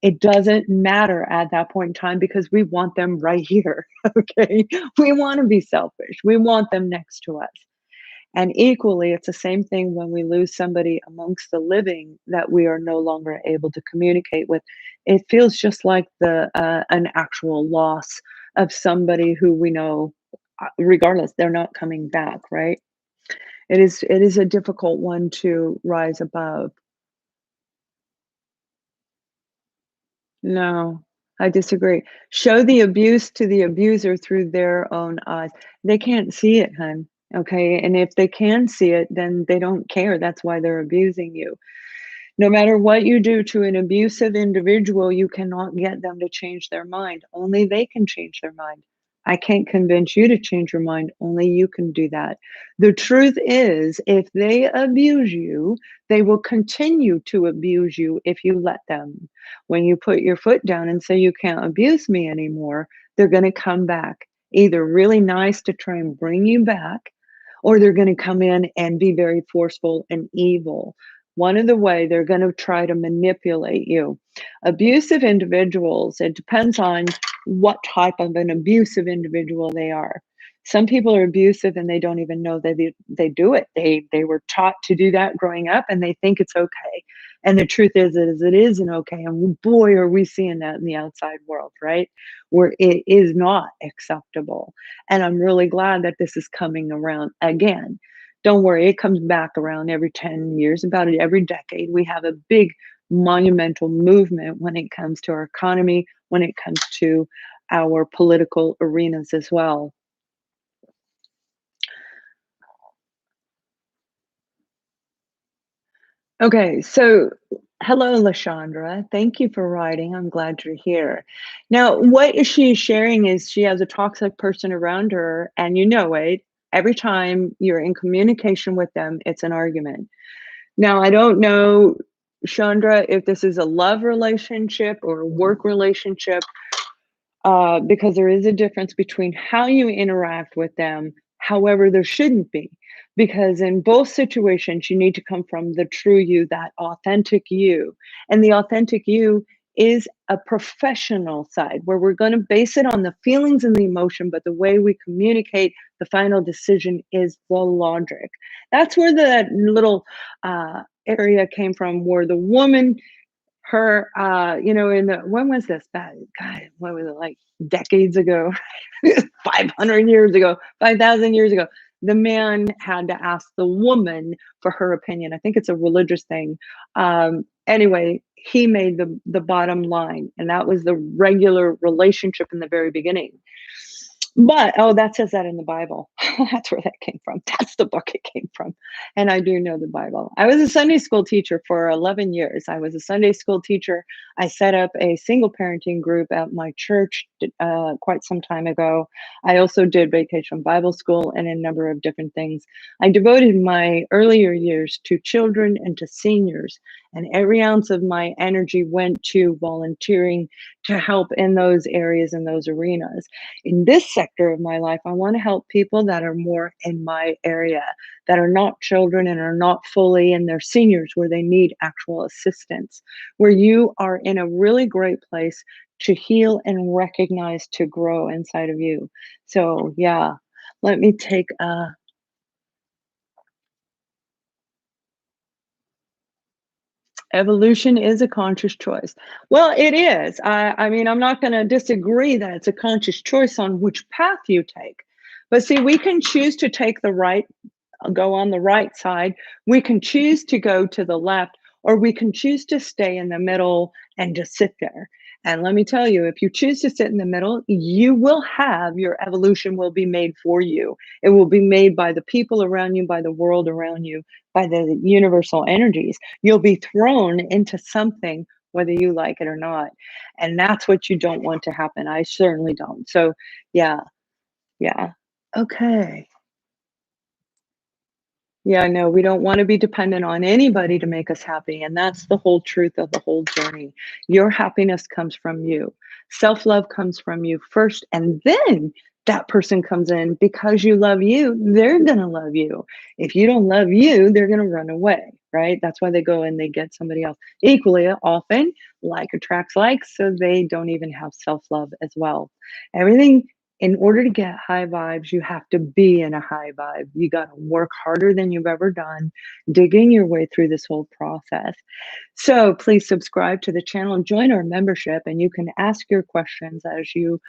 it doesn't matter at that point in time because we want them right here. Okay. We want to be selfish. We want them next to us. And equally, it's the same thing when we lose somebody amongst the living that we are no longer able to communicate with. It feels just like an actual loss of somebody who we know, regardless, they're not coming back, right? It is a difficult one to rise above. No, I disagree. Show the abuse to the abuser through their own eyes. They can't see it, hun. Okay. And if they can see it, then they don't care. That's why they're abusing you. No matter what you do to an abusive individual, you cannot get them to change their mind. Only they can change their mind. I can't convince you to change your mind. Only you can do that. The truth is, if they abuse you, they will continue to abuse you if you let them. When you put your foot down and say, you can't abuse me anymore, they're going to come back, either really nice to try and bring you back, or they're going to come in and be very forceful and evil. One of the way they're going to try to manipulate you. Abusive individuals, it depends on what type of an abusive individual they are. Some people are abusive and they don't even know they do it. They were taught to do that growing up and they think it's okay. And the truth is it isn't okay. And boy, are we seeing that in the outside world, right? Where it is not acceptable. And I'm really glad that this is coming around again. Don't worry, it comes back around every 10 years, about every decade. We have a big monumental movement when it comes to our economy, when it comes to our political arenas as well. Okay, so hello, Lashandra. Thank you for writing. I'm glad you're here. Now, what she is sharing is she has a toxic person around her, and you know it. Every time you're in communication with them, it's an argument. Now, I don't know, Chandra, if this is a love relationship or a work relationship, because there is a difference between how you interact with them. However, there shouldn't be, because in both situations, you need to come from the true you, that authentic you. And the authentic you is a professional side where we're going to base it on the feelings and the emotion, but the way we communicate the final decision is the logic. That's where the little area came from, where the woman, her, in the, when was this? God, what was it, like decades ago? 500 years ago, 5,000 years ago. The man had to ask the woman for her opinion. I think it's a religious thing. Anyway, he made the bottom line, and that was the regular relationship in the very beginning. But, oh, that says that in the Bible. That's where that came from. That's the book it came from. And I do know the Bible. I was a Sunday school teacher for 11 years. I was a Sunday school teacher. I set up a single parenting group at my church quite some time ago. I also did vacation Bible school and a number of different things. I devoted my earlier years to children and to seniors, and every ounce of my energy went to volunteering to help in those areas, in those arenas. In this sector of my life, I want to help people that are more in my area, that are not children and are not fully in their seniors, where they need actual assistance, where you are in a really great place to heal and recognize, to grow inside of you. So yeah, let me take a evolution is a conscious choice. Well, it is. I mean, I'm not going to disagree that it's a conscious choice on which path you take. But see, we can choose to take the right, go on the right side. We can choose to go to the left, or we can choose to stay in the middle and just sit there. And let me tell you, if you choose to sit in the middle, you will have, your evolution will be made for you. It will be made by the people around you, by the world around you, by the universal energies. You'll be thrown into something, whether you like it or not. And that's what you don't want to happen. I certainly don't. So, yeah, yeah. Okay. Yeah, no, we don't want to be dependent on anybody to make us happy. And that's the whole truth of the whole journey. Your happiness comes from you. Self-love comes from you first. And then that person comes in because you love you, they're going to love you. If you don't love you, they're going to run away, right? That's why they go and they get somebody else. Equally often, like attracts like, so they don't even have self-love as well. Everything, in order to get high vibes, you have to be in a high vibe. You got to work harder than you've ever done, digging your way through this whole process. So please subscribe to the channel and join our membership, and you can ask your questions as you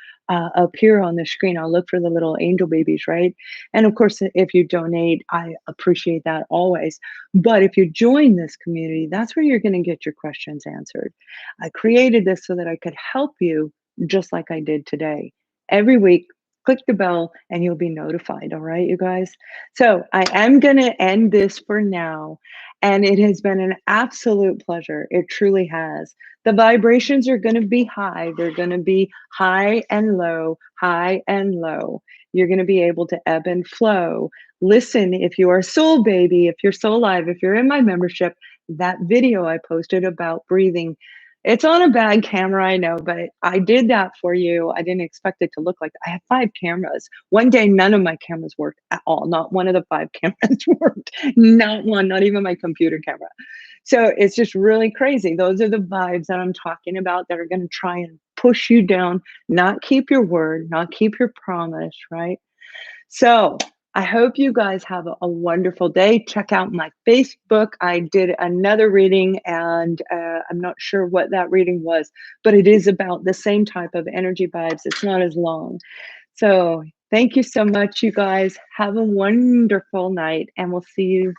appear on the screen. I'll look for the little angel babies, right? And of course, if you donate, I appreciate that always. But if you join this community, that's where you're going to get your questions answered. I created this so that I could help you just like I did today. Every week, click the bell and you'll be notified. All right, you guys. So I am going to end this for now. And it has been an absolute pleasure. It truly has. The vibrations are going to be high. They're going to be high and low, high and low. You're going to be able to ebb and flow. Listen, if you are a soul baby, if you're soul alive, if you're in my membership, that video I posted about breathing, it's on a bad camera, I know, but I did that for you. I didn't expect it to look like that. I have 5 cameras. One day, none of my cameras worked at all. Not one of the 5 cameras worked. Not one, not even my computer camera. So it's just really crazy. Those are the vibes that I'm talking about that are going to try and push you down, not keep your word, not keep your promise, right? So I hope you guys have a wonderful day. Check out my Facebook. I did another reading, and I'm not sure what that reading was, but it is about the same type of energy vibes. It's not as long. So thank you so much, you guys. Have a wonderful night, and we'll see you